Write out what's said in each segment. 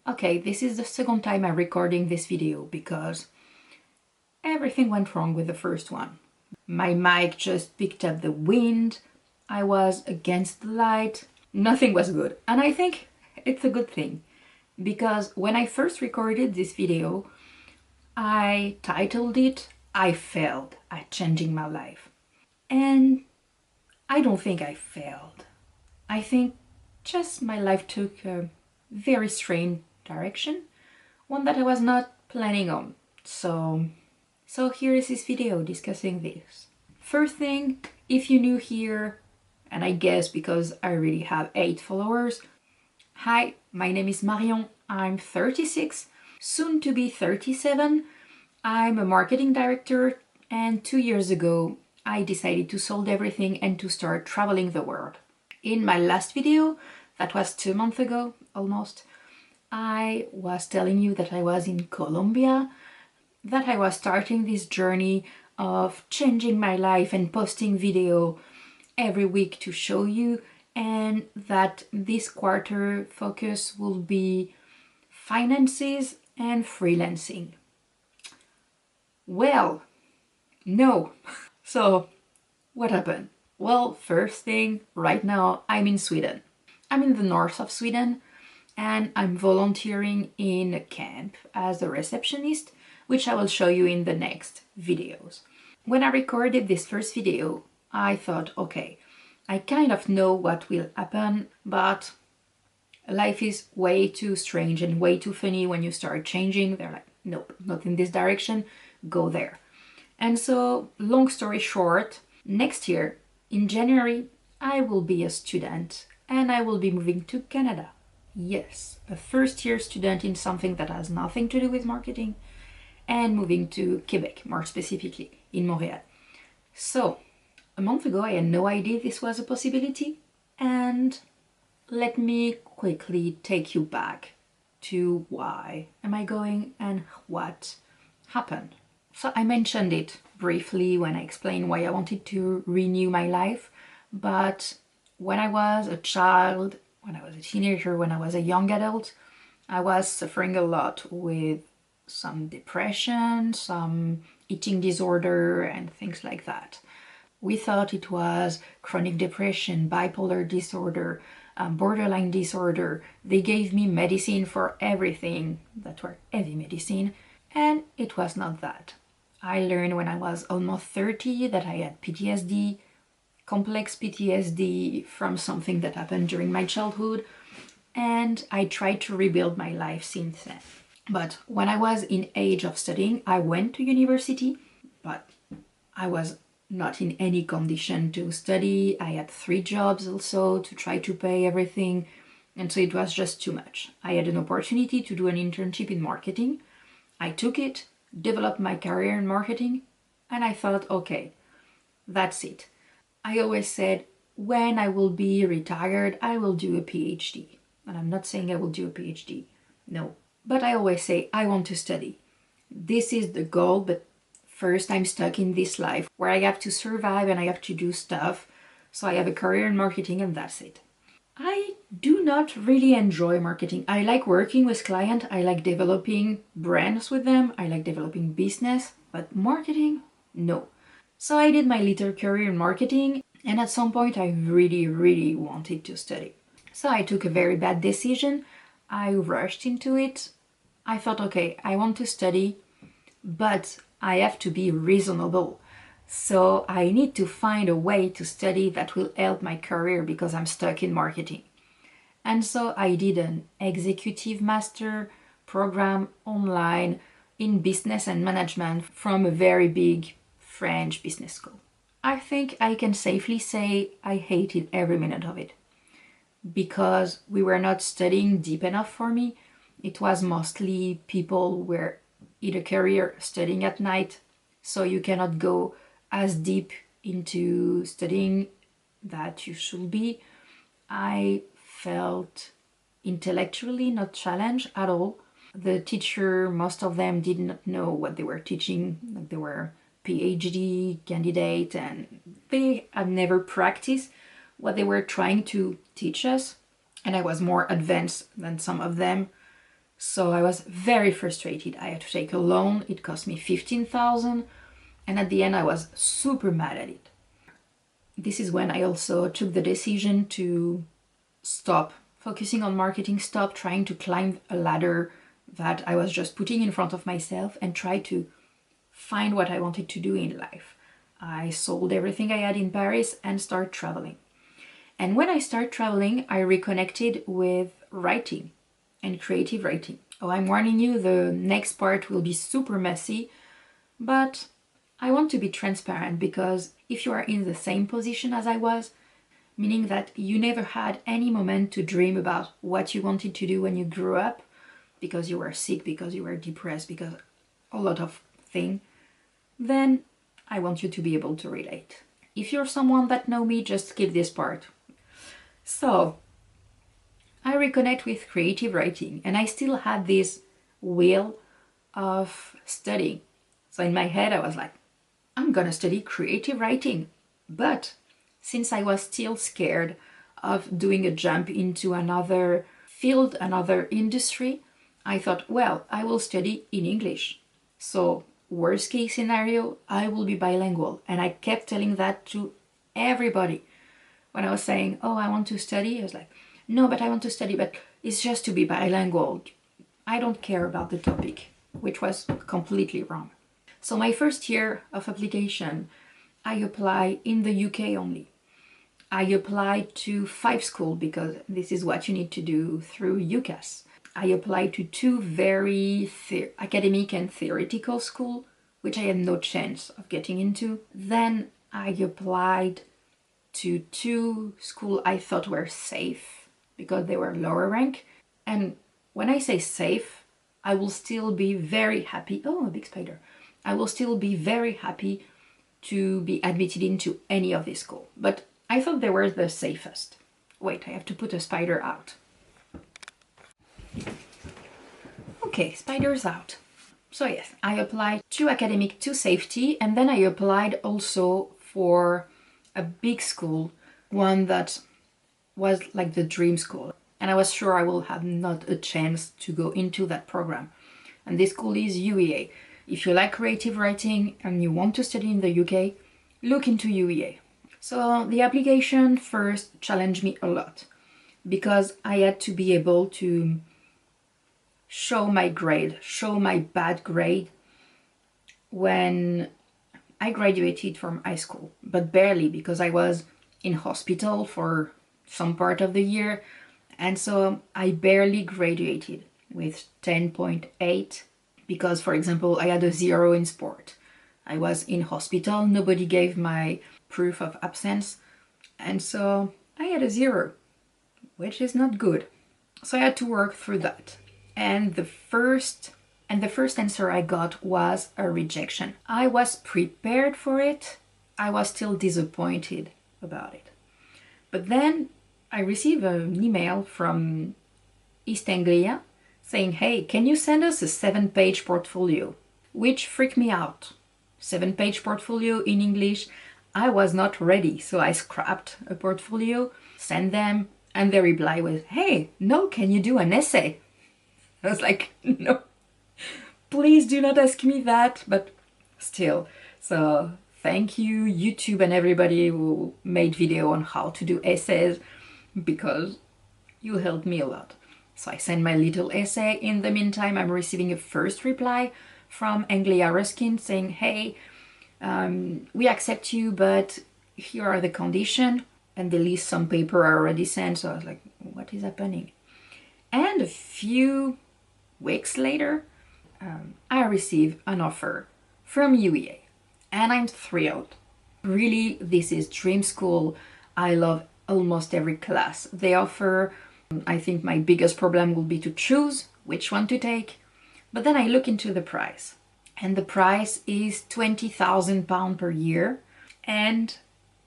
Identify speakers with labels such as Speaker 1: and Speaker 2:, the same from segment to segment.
Speaker 1: Okay, this is the second time I'm recording this video because everything went wrong with the first one. My mic just picked up the wind, I was against the light, nothing was good. And I think it's a good thing because when I first recorded this video, I titled it, I failed at changing my life. And I don't think I failed. I think just my life took a very strange direction, one that I was not planning on. So here is this video discussing this. First thing, if you're new here, and I guess because I already have 8 followers, hi, my name is Marion, I'm 36, soon to be 37. I'm a marketing director, and 2 years ago I decided to sold everything and to start traveling the world. In my last video, that was 2 months ago almost, I was telling you that I was in Colombia, that I was starting this journey of changing my life and posting video every week to show you, and that this quarter focus will be finances and freelancing. Well, no. So what happened? Well, first thing, right now I'm in Sweden. I'm in the north of Sweden and I'm volunteering in a camp as a receptionist, which I will show you in the next videos. When I recorded this first video, I thought, okay, I kind of know what will happen, but life is way too strange and way too funny when you start changing. They're like, nope, not in this direction, go there. And so, long story short, next year, in January, I will be a student and I will be moving to Canada. Yes, a first-year student in something that has nothing to do with marketing, and moving to Quebec, more specifically, in Montreal. So, a month ago I had no idea this was a possibility, and let me quickly take you back to why am I going and what happened. So I mentioned it briefly when I explained why I wanted to renew my life, but when I was a child, when I was a teenager, when I was a young adult, I was suffering a lot with some depression, some eating disorder and things like that. We thought it was chronic depression, bipolar disorder, borderline disorder. They gave me medicine for everything that were heavy medicine, and it was not that. I learned when I was almost 30 that I had PTSD, complex PTSD from something that happened during my childhood, and I tried to rebuild my life since then. But when I was in age of studying, I went to university, but I was not in any condition to study. I had 3 jobs also to try to pay everything, and so it was just too much. I had an opportunity to do an internship in marketing. I took it, developed my career in marketing, and I thought, okay, that's it. I always said, when I will be retired, I will do a PhD. And I'm not saying I will do a PhD, no. But I always say, I want to study. This is the goal, but first I'm stuck in this life where I have to survive and I have to do stuff. So I have a career in marketing and that's it. I do not really enjoy marketing. I like working with clients, I like developing brands with them, I like developing business, but marketing, no. So I did my little career in marketing, and at some point I really wanted to study. So I took a very bad decision. I rushed into it. I thought, okay, I want to study, but I have to be reasonable. So I need to find a way to study that will help my career because I'm stuck in marketing. And so I did an executive master program online in business and management from a very big French business school. I think I can safely say I hated every minute of it because we were not studying deep enough for me. It was mostly people were in a career studying at night, so you cannot go as deep into studying that you should be. I felt intellectually not challenged at all. The teacher, most of them did not know what they were teaching. Like they were PhD candidate and they had never practiced what they were trying to teach us. And I was more advanced than some of them. So I was very frustrated. I had to take a loan. It cost me 15,000, and at the end I was super mad at it. This is when I also took the decision to stop focusing on marketing, stop trying to climb a ladder that I was just putting in front of myself, and try to find what I wanted to do in life. I sold everything I had in Paris and started traveling. And when I started traveling, I reconnected with writing and creative writing. Oh, I'm warning you, the next part will be super messy, but I want to be transparent, because if you are in the same position as I was, meaning that you never had any moment to dream about what you wanted to do when you grew up, because you were sick, because you were depressed, because a lot of things, then I want you to be able to relate. If you're someone that know me, just skip this part. So I reconnect with creative writing, and I still had this will of studying. So in my head I was like, I'm gonna study creative writing. But since I was still scared of doing a jump into another field, another industry, I thought, well, I will study in English. So worst case scenario, I will be bilingual. And I kept telling that to everybody. When I was saying, oh, I want to study, I was like, no, but I want to study, but it's just to be bilingual. I don't care about the topic, which was completely wrong. So my first year of application, I apply in the UK only. I applied to 5 schools, because this is what you need to do through UCAS. I applied to 2 very academic and theoretical schools, which I had no chance of getting into. Then I applied to 2 schools I thought were safe, because they were lower rank. And when I say safe, I will still be very happy. Oh, a big spider. I will still be very happy to be admitted into any of these schools. But I thought they were the safest. Wait, I have to put a spider out. Okay, spider's out. So yes, I applied to academic, to safety, and then I applied also for a big school, one that was like the dream school. And I was sure I will have not a chance to go into that program. And this school is UEA. If you like creative writing and you want to study in the UK, look into UEA. So the application first challenged me a lot, because I had to be able to show my grade, show my bad grade when I graduated from high school, but barely, because I was in hospital for some part of the year, and so I barely graduated with 10.8, because, for example, I had a 0 in sport. I was in hospital, nobody gave my proof of absence, and so I had a 0, which is not good. So I had to work through that. And the first answer I got was a rejection. I was prepared for it. I was still disappointed about it. But then I received an email from East Anglia saying, hey, can you send us a 7-page portfolio? Which freaked me out. 7-page portfolio in English. I was not ready, so I scrapped a portfolio, sent them, and the reply was, hey, no, can you do an essay? I was like, no, please do not ask me that, but still. So thank you, YouTube and everybody who made video on how to do essays, because you helped me a lot. So I sent my little essay. In the meantime, I'm receiving a first reply from Anglia Ruskin saying, hey, we accept you, but here are the conditions. And they list some paper I already sent, so I was like, what is happening? And a few weeks later, I received an offer from UEA, and I'm thrilled. Really, this is dream school. I love almost every class they offer. I think my biggest problem will be to choose which one to take. But then I look into the price, and the price is £20,000 per year. And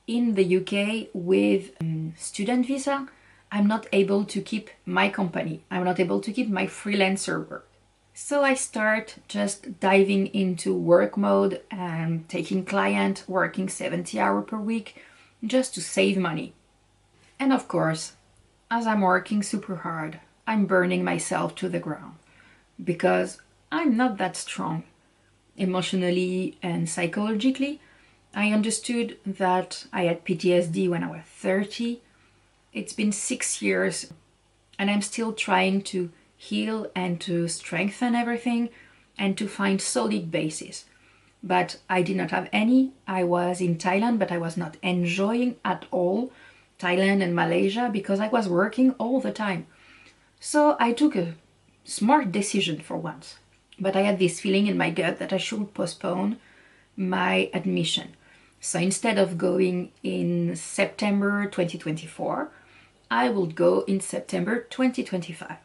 Speaker 1: in the UK, with student visa, I'm not able to keep my company. I'm not able to keep my freelancer work. So I start just diving into work mode and taking client, working 70 hours per week just to save money. And of course, as I'm working super hard, I'm burning myself to the ground. because I'm not that strong emotionally and psychologically. I understood that I had PTSD when I was 30. It's been 6 years and I'm still trying to heal and to strengthen everything and to find solid basis. But I did not have any. I was in Thailand, but I was not enjoying at all Thailand and Malaysia because I was working all the time. So I took a smart decision for once. But I had this feeling in my gut that I should postpone my admission. So instead of going in September 2024, I will go in September 2025.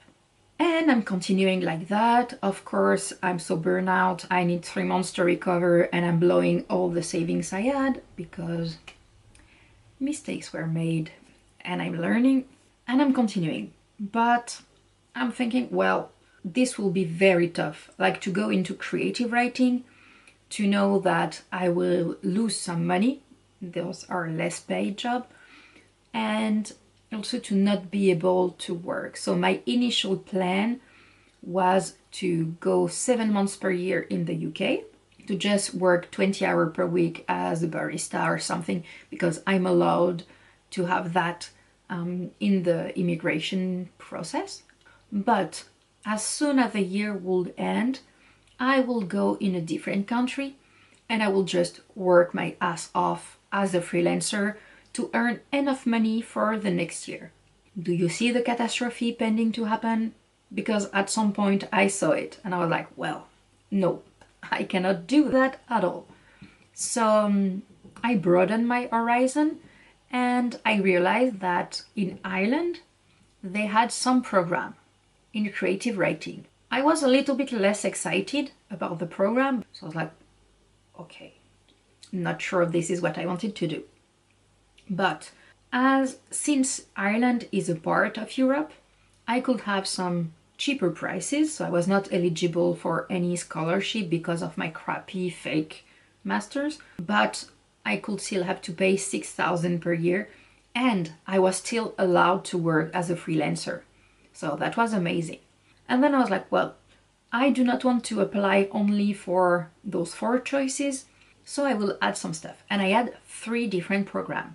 Speaker 1: And I'm continuing like that. Of course, I'm so burnt out. I need 3 months to recover and I'm blowing all the savings I had because mistakes were made and I'm learning and I'm continuing. But I'm thinking, well, this will be very tough. Like to go into creative writing, to know that I will lose some money. Those are less paid jobs. And also to not be able to work. So my initial plan was to go 7 months per year in the UK, to just work 20 hours per week as a barista or something, because I'm allowed to have that in the immigration process. But as soon as the year would end, I will go in a different country and I will just work my ass off as a freelancer to earn enough money for the next year. Do you see the catastrophe pending to happen? Because at some point I saw it and I was like, well, no, I cannot do that at all. So I broadened my horizon and I realized that in Ireland they had some program in creative writing. I was a little bit less excited about the program, so I was like, okay, not sure if this is what I wanted to do. But since Ireland is a part of Europe, I could have some cheaper prices, so I was not eligible for any scholarship because of my crappy fake masters, but I could still have to pay 6,000 per year and I was still allowed to work as a freelancer. So that was amazing. And then I was like, well, I do not want to apply only for those 4 choices, so I will add some stuff. And I had 3 different programs.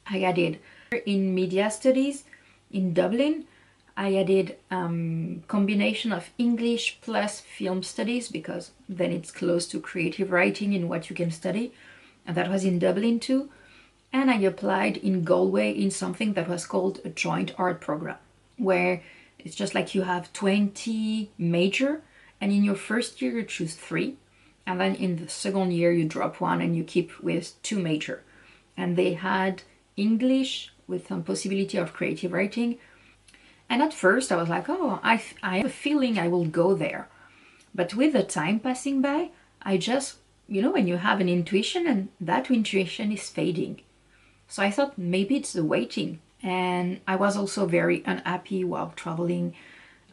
Speaker 1: I added in media studies in Dublin. I added combination of English plus film studies because then it's close to creative writing in what you can study. And that was in Dublin too. And I applied in Galway in something that was called a joint art program, where it's just like you have 20 major and in your first year you choose 3. And then in the second year you drop 1 and you keep with 2 major. And they had English with some possibility of creative writing. And at first I was like, oh, I have a feeling I will go there. But with the time passing by, I just, when you have an intuition and that intuition is fading. So I thought maybe it's the waiting. And I was also very unhappy while traveling.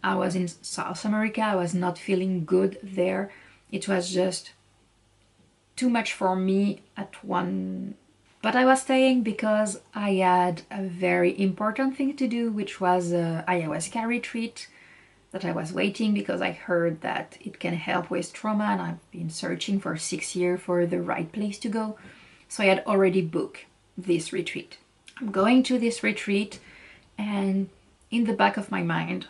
Speaker 1: I was in South America. I was not feeling good there. It was just too much for me at one. But I was staying because I had a very important thing to do, which was an ayahuasca retreat that I was waiting because I heard that it can help with trauma and I've been searching for 6 years for the right place to go. So I had already booked this retreat. I'm going to this retreat and in the back of my mind,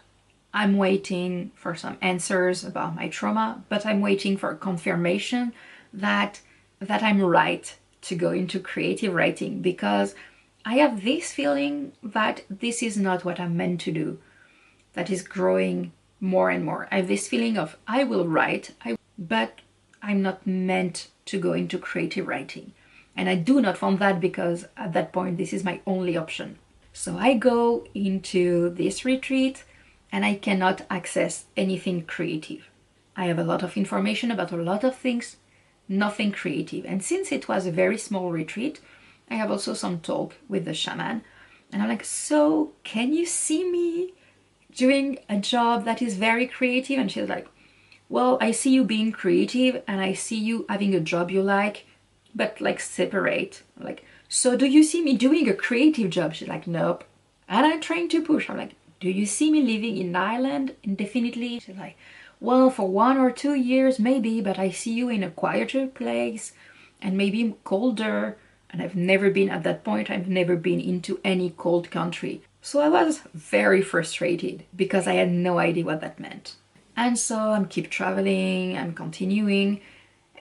Speaker 1: I'm waiting for some answers about my trauma, but I'm waiting for confirmation that I'm right to go into creative writing because I have this feeling that this is not what I'm meant to do. That is growing more and more. I have this feeling of I will write, but I'm not meant to go into creative writing. And I do not want that because at that point this is my only option. So I go into this retreat and I cannot access anything creative. I have a lot of information about a lot of things, nothing creative. And since it was a very small retreat, I have also some talk with the shaman. And I'm like, so can you see me doing a job that is very creative? And she's like, well, I see you being creative and I see you having a job you like, but like separate. Like, so do you see me doing a creative job? She's like, nope. And I'm trying to push. I'm like, do you see me living in Ireland indefinitely? She's like, well, for 1 or 2 years maybe, but I see you in a quieter place and maybe colder. And I've never been, at that point, I've never been into any cold country. So I was very frustrated because I had no idea what that meant. And so I'm keep traveling, I'm continuing,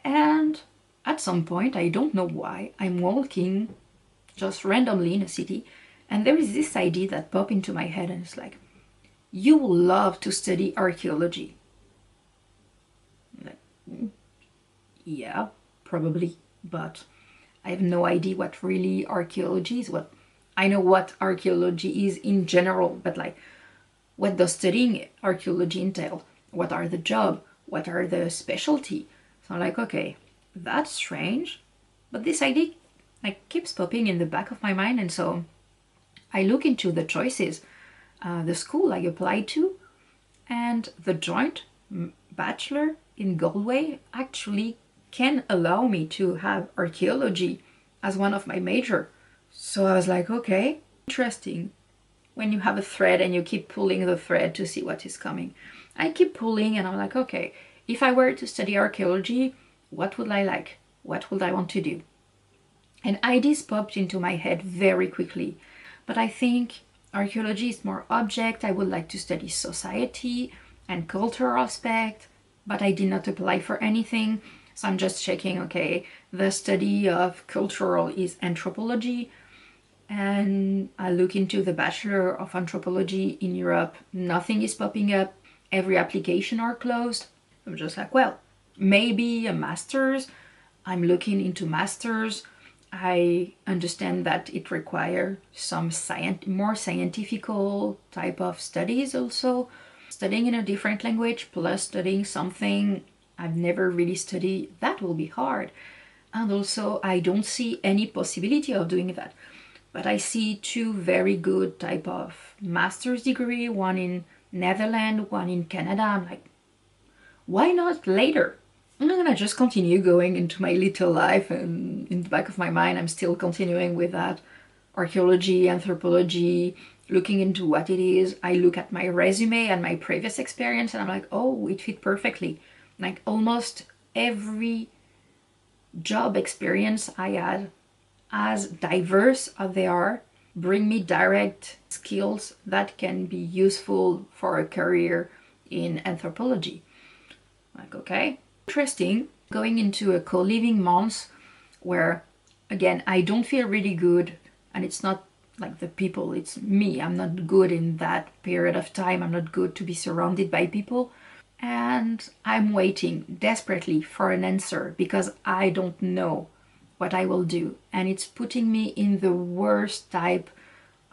Speaker 1: and at some point, I don't know why, I'm walking just randomly in a city, and there is this idea that popped into my head, and it's like, you will love to study archaeology. I'm like, yeah, probably, but I have no idea what really archaeology is. What I know what archaeology is in general, but like, what does studying archaeology entail? What are the job? What are the specialty? So I'm like, okay, that's strange, but this idea like keeps popping in the back of my mind, and so I look into the choices, the school I applied to, and the joint bachelor in Galway actually can allow me to have archaeology as one of my major. So I was like, okay, interesting. When you have a thread and you keep pulling the thread to see what is coming. I keep pulling and I'm like, okay, if I were to study archaeology, what would I like? What would I want to do? And ideas popped into my head very quickly. But I think archaeology is more object. I would like to study society and cultural aspect, but I did not apply for anything. So I'm just checking, okay, the study of cultural is anthropology. And I look into the Bachelor of Anthropology in Europe. Nothing is popping up. Every application are closed. I'm just like, well, maybe a master's. I'm looking into masters. I understand that it requires some more scientifical type of studies also. Studying in a different language plus studying something I've never really studied, that will be hard. And also I don't see any possibility of doing that. But I see two very good type of master's degree, one in Netherlands, one in Canada. I'm like, why not later? I'm gonna just continue going into my little life, and in the back of my mind I'm still continuing with that archaeology, anthropology, looking into what it is. I look at my resume and my previous experience and I'm like, oh, it fit perfectly. Like almost every job experience I had, as diverse as they are, bring me direct skills that can be useful for a career in anthropology. Like, okay, interesting. Going into a co-living month where, again, I don't feel really good, and it's not like the people, it's me. I'm not good in that period of time. I'm not good to be surrounded by people. And I'm waiting desperately for an answer because I don't know what I will do. And it's putting me in the worst type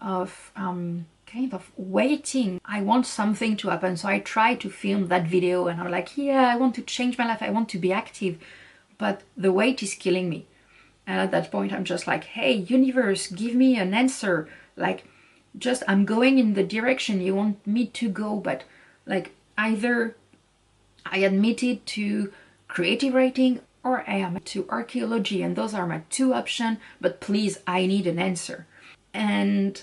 Speaker 1: of kind of waiting. I want something to happen. So I try to film that video and I'm like, yeah, I want to change my life. I want to be active. But the wait is killing me. And at that point, I'm just like, hey, universe, give me an answer. Like, just, I'm going in the direction you want me to go. But like, either I admitted to creative writing or I am to archaeology, and those are my two options, but please, I need an answer. And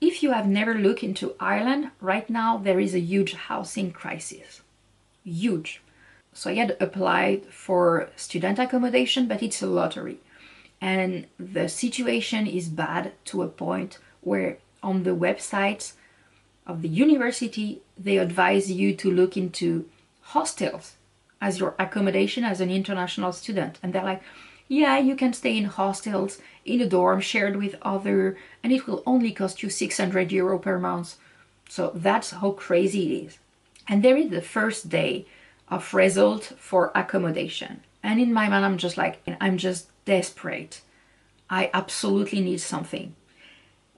Speaker 1: if you have never looked into Ireland, right now there is a huge housing crisis. Huge. So I had applied for student accommodation, but it's a lottery. And the situation is bad to a point where on the websites of the university, they advise you to look into hostels as your accommodation as an international student. And they're like, yeah, you can stay in hostels in a dorm shared with other, and it will only cost you 600 euro per month. So that's how crazy it is. And there is the first day of result for accommodation. And in my mind, I'm just like, I'm just desperate. I absolutely need something.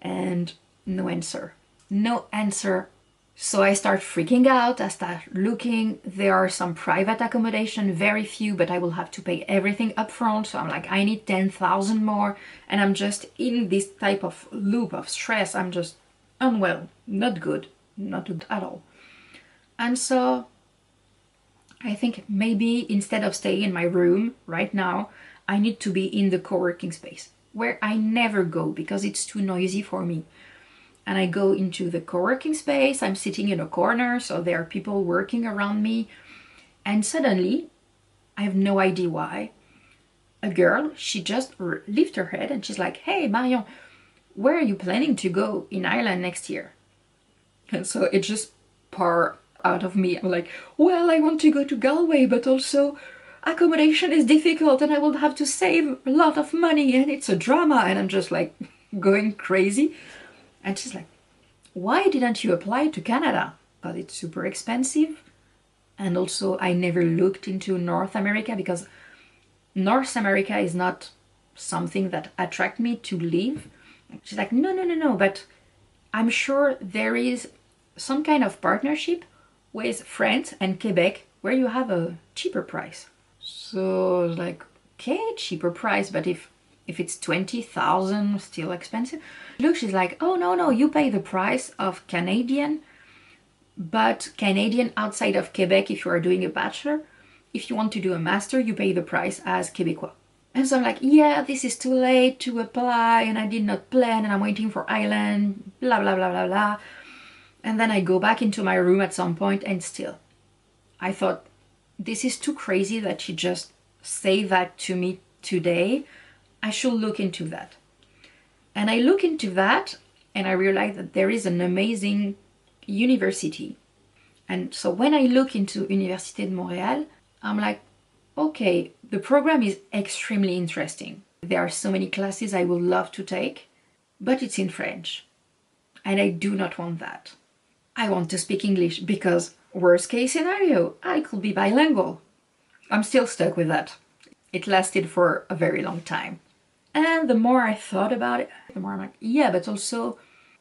Speaker 1: And no answer. No answer. So I start freaking out, I start looking. There are some private accommodation, very few, but I will have to pay everything up front. So I'm like, I need 10,000 more. And I'm just in this type of loop of stress. I'm just unwell, not good at all. And so I think maybe instead of staying in my room right now, I need to be in the co-working space where I never go because it's too noisy for me. and I go into the co-working space. I'm sitting in a corner, so there are people working around me. And suddenly, I have no idea why, a girl, she just lifted her head and she's like, "Hey, Marion, where are you planning to go in Ireland next year?" And so it just poured out of me. I'm like, "Well, I want to go to Galway, but also accommodation is difficult and I will have to save a lot of money and it's a drama." And I'm just like going crazy. And she's like, "Why didn't you apply to Canada?" Because it's super expensive. And also I never looked into North America because North America is not something that attract me to live. She's like, no, but I'm sure there is some kind of partnership with France and Quebec where you have a cheaper price. So like, okay, cheaper price, but if it's 20,000, still expensive. Look, she's like, "Oh no, you pay the price of Canadian, but Canadian outside of Quebec if you are doing a bachelor. If you want to do a master, you pay the price as Quebecois." And so I'm like, "Yeah, this is too late to apply and I did not plan and I'm waiting for Ireland, blah, blah, blah, blah, blah." And then I go back into my room at some point and still, I thought, this is too crazy that she just say that to me today. I should look into that. And I look into that and I realize that there is an amazing university. And so when I look into Université de Montréal, I'm like, okay, the program is extremely interesting. There are so many classes I would love to take, but it's in French. And I do not want that. I want to speak English because worst case scenario, I could be bilingual. I'm still stuck with that. It lasted for a very long time. And the more I thought about it, the more I'm like, yeah, but also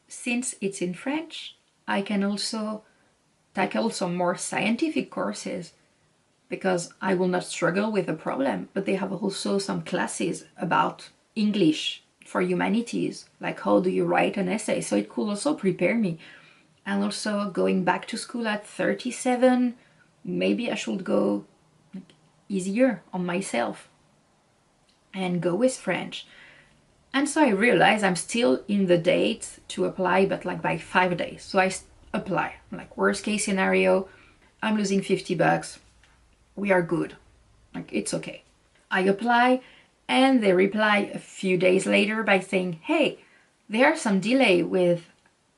Speaker 1: since it's in French, I can also tackle some more scientific courses because I will not struggle with the problem. But they have also some classes about English for humanities, like how do you write an essay. So it could also prepare me. And also going back to school at 37, maybe I should go easier on myself and go with French. And so I realized I'm still in the date to apply, but like by 5 days. So I apply. Like worst case scenario, I'm losing $50. We are good. Like it's okay. I apply and they reply a few days later by saying, "Hey, there's some delay with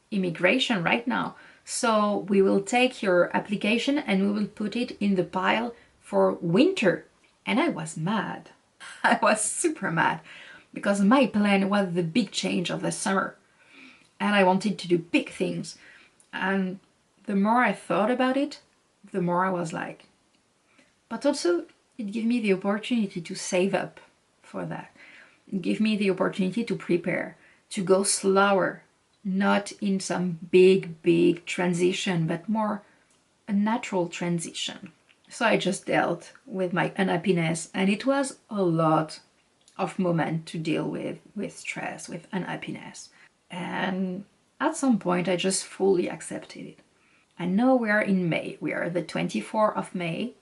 Speaker 1: immigration right now. So we will take your application and we will put it in the pile for winter." And I was mad. I was super mad because my plan was the big change of the summer and I wanted to do big things. And the more I thought about it, the more I was like, but also it gave me the opportunity to save up for that. It gave me the opportunity to prepare, to go slower, not in some big transition, but more a natural transition. So I just dealt with my unhappiness, and it was a lot of moment to deal with stress, with unhappiness. And at some point I just fully accepted it. And now we are in May. We are the 24th of May.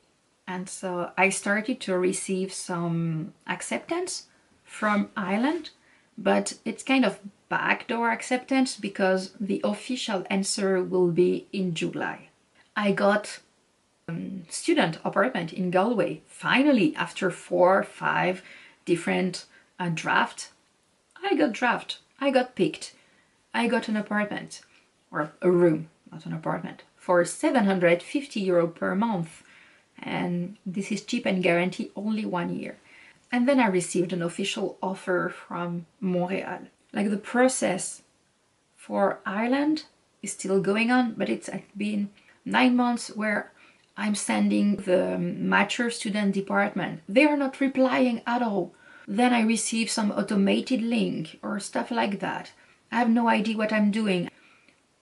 Speaker 1: And so I started to receive some acceptance from Ireland, but it's kind of backdoor acceptance because the official answer will be in July. I got student apartment in Galway. Finally, after 4 or 5 different drafts, I got picked. I got an apartment, or a room, not an apartment, for €750 per month. And this is cheap and guarantee only 1 year. And then I received an official offer from Montreal. Like the process for Ireland is still going on, but it's been 9 months where I'm sending the mature student department. They are not replying at all. Then I receive some automated link or stuff like that. I have no idea what I'm doing.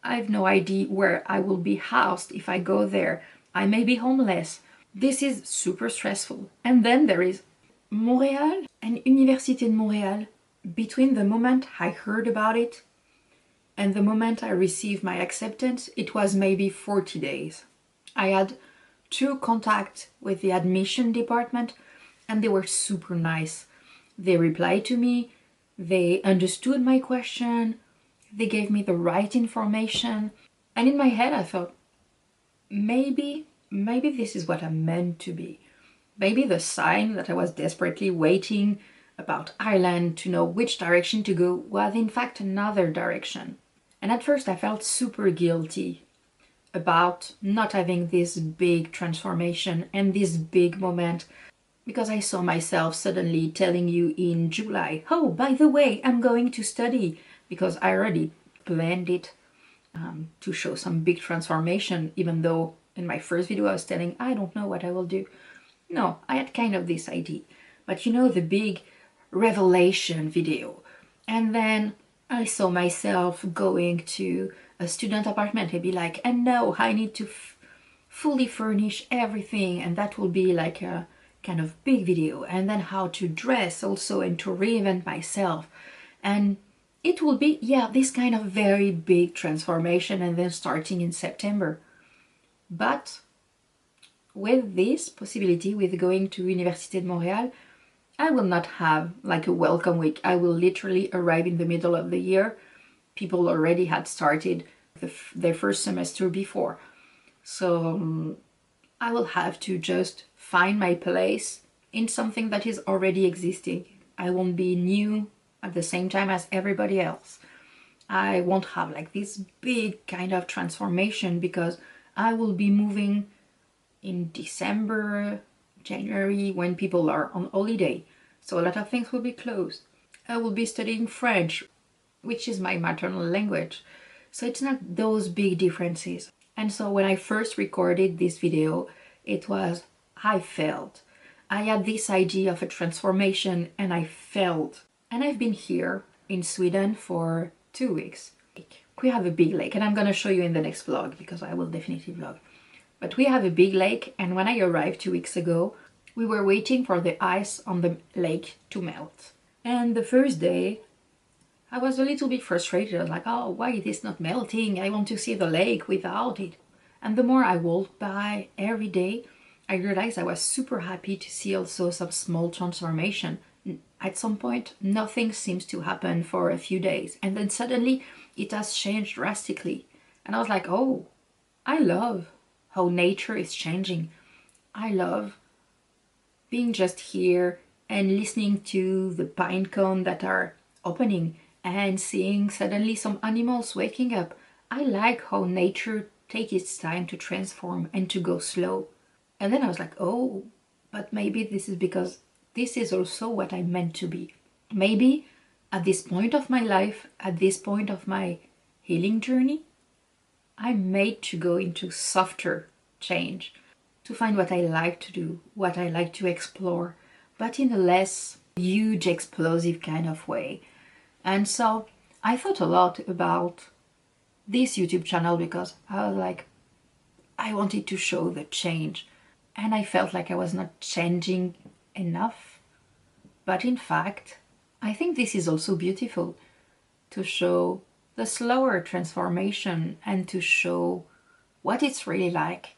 Speaker 1: I have no idea where I will be housed if I go there. I may be homeless. This is super stressful. And then there is Montréal and Université de Montréal. Between the moment I heard about it and the moment I received my acceptance, it was maybe 40 days. I had 2 contacts with the admission department and they were super nice. They replied to me, they understood my question, They gave me the right information. And in my head I thought, maybe this is what I'm meant to be. Maybe the sign that I was desperately waiting about Ireland to know which direction to go was in fact another direction. And at first I felt super guilty about not having this big transformation and this big moment, because I saw myself suddenly telling you in July, oh, by the way, I'm going to study, because I already planned it to show some big transformation, even though in my first video I was telling I don't know what I will do. No, I had kind of this idea, but you know, the big revelation video. And then I saw myself going to a student apartment and be like, and now I need to fully furnish everything, and that will be like a kind of big video. And then how to dress also and to reinvent myself. And it will be, yeah, this kind of very big transformation, and then starting in September. But with this possibility, with going to Université de Montréal, I will not have like a welcome week. I will literally arrive in the middle of the year. People already had started their first semester before. So I will have to just find my place in something that is already existing. I won't be new at the same time as everybody else. I won't have like this big kind of transformation because I will be moving in December, January, when people are on holiday. So a lot of things will be closed. I will be studying French, which is my maternal language. So it's not those big differences. And so when I first recorded this video, it was, I felt. I had this idea of a transformation and I felt. And I've been here in Sweden for 2 weeks. We have a big lake, and I'm gonna show you in the next vlog because I will definitely vlog. But we have a big lake, and when I arrived 2 weeks ago, we were waiting for the ice on the lake to melt. And the first day, I was a little bit frustrated. I was like, oh, why is this not melting? I want to see the lake without it. And the more I walked by every day, I realized I was super happy to see also some small transformation. At some point, nothing seems to happen for a few days. And then suddenly, it has changed drastically. And I was like, oh, I love how nature is changing. I love being just here and listening to the pine cones that are opening and seeing suddenly some animals waking up. I like how nature takes its time to transform and to go slow. And then I was like, oh, but maybe this is because this is also what I'm meant to be. Maybe at this point of my life, at this point of my healing journey, I'm made to go into softer change, to find what I like to do, what I like to explore, but in a less huge, explosive kind of way. And so I thought a lot about this YouTube channel because I was like, I wanted to show the change. And I felt like I was not changing enough. But in fact, I think this is also beautiful, to show the slower transformation and to show what it's really like.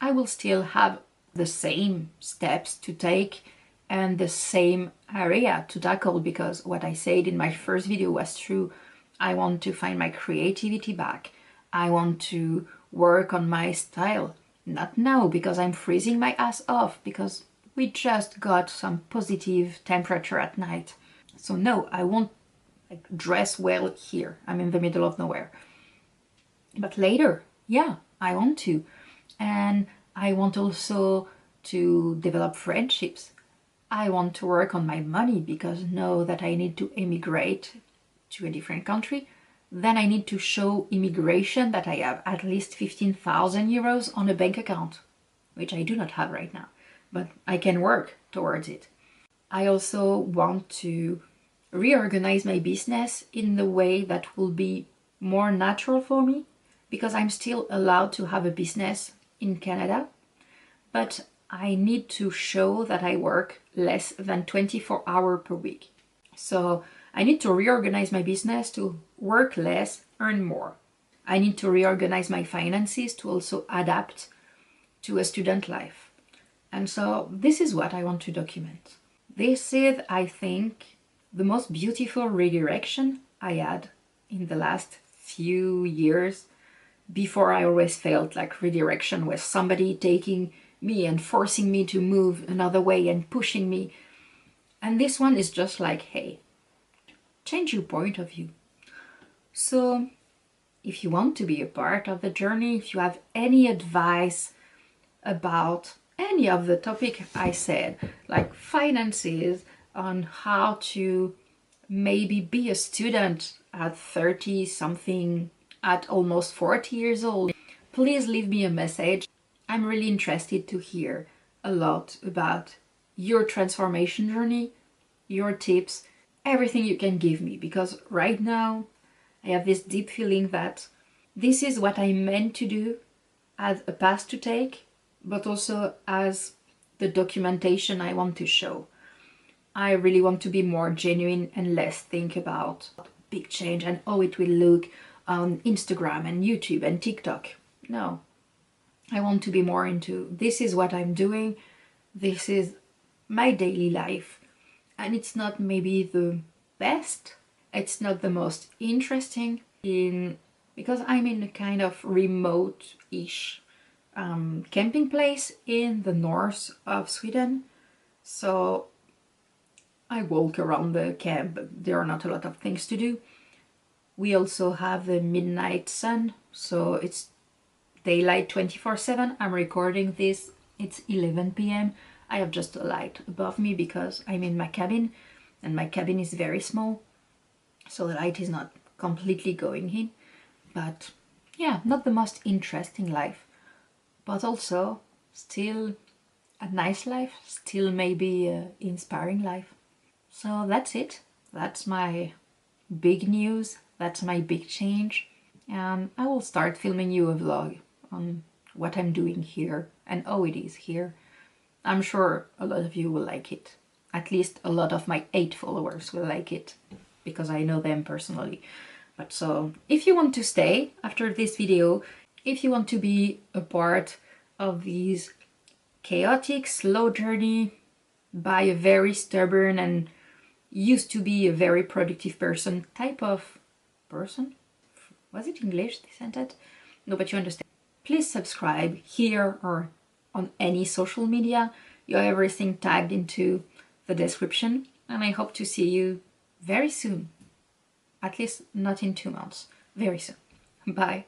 Speaker 1: I will still have the same steps to take and the same area to tackle, because what I said in my first video was true. I want to find my creativity back. I want to work on my style. Not now, because I'm freezing my ass off, because we just got some positive temperature at night. So no, I won't dress well here. I'm in the middle of nowhere. But later, yeah, I want to. And I want also to develop friendships. I want to work on my money, because know that I need to immigrate to a different country. Then I need to show immigration that I have at least 15,000 euros on a bank account, which I do not have right now, but I can work towards it. I also want to reorganize my business in the way that will be more natural for me, because I'm still allowed to have a business in Canada, but I need to show that I work less than 24 hours per week. So I need to reorganize my business to work less, earn more. I need to reorganize my finances to also adapt to a student life. And so this is what I want to document. This is, I think, the most beautiful redirection I had in the last few years. Before, I always felt like redirection was somebody taking me and forcing me to move another way and pushing me. And this one is just like, hey, change your point of view. So if you want to be a part of the journey, if you have any advice about any of the topic I said, like finances, on how to maybe be a student at 30 something, at almost 40 years old, please leave me a message. I'm really interested to hear a lot about your transformation journey, your tips, everything you can give me, because right now I have this deep feeling that this is what I meant to do as a path to take, but also as the documentation I want to show. I really want to be more genuine and less think about big change and how it will look on Instagram and YouTube and TikTok. No, I want to be more into this is what I'm doing, this is my daily life, and it's not maybe the best, it's not the most interesting because I'm in a kind of remote-ish camping place in the north of Sweden. So I walk around the camp, but there are not a lot of things to do. We also have the midnight sun, so it's daylight 24/7. I'm recording this, it's 11 p.m. I have just a light above me because I'm in my cabin, and my cabin is very small, so the light is not completely going in. But yeah, not the most interesting life, but also still a nice life, still maybe an inspiring life. So that's it. That's my big news. That's my big change. And I will start filming you a vlog on what I'm doing here and how it is here. I'm sure a lot of you will like it. At least a lot of my 8 followers will like it, because I know them personally. But so, if you want to stay after this video, if you want to be a part of this chaotic, slow journey by a very stubborn and used to be a very productive person type of person, was it English, this sentence? No, but you understand. Please subscribe here or on any social media. You have everything tagged into the description, and I hope to see you very soon. At least not in 2 months. Very soon. Bye.